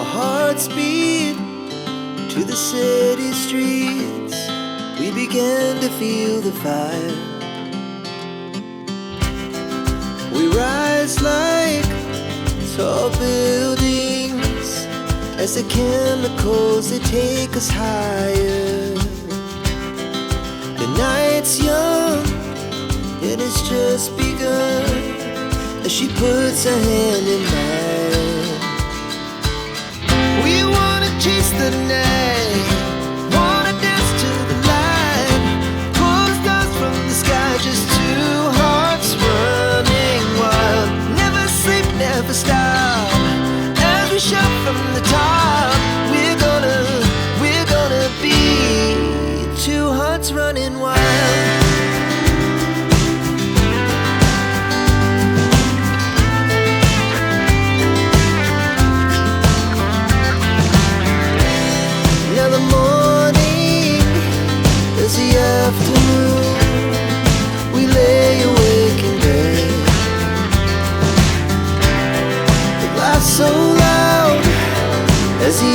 Our hearts beat to the city streets. We began to feel the fire. We rise like tall buildings as the chemicals, they take us higher. The night's young, it has just begun, as she puts her hand in mine. We wanna chase the night, wanna dance to the light, pull the stars from the sky, just two hearts running wild. Never sleep, never stop, as we shout from the top. We're gonna be two hearts running wild. Now the morning is the afternoon. We lay awake in bed. The laughs so loud as the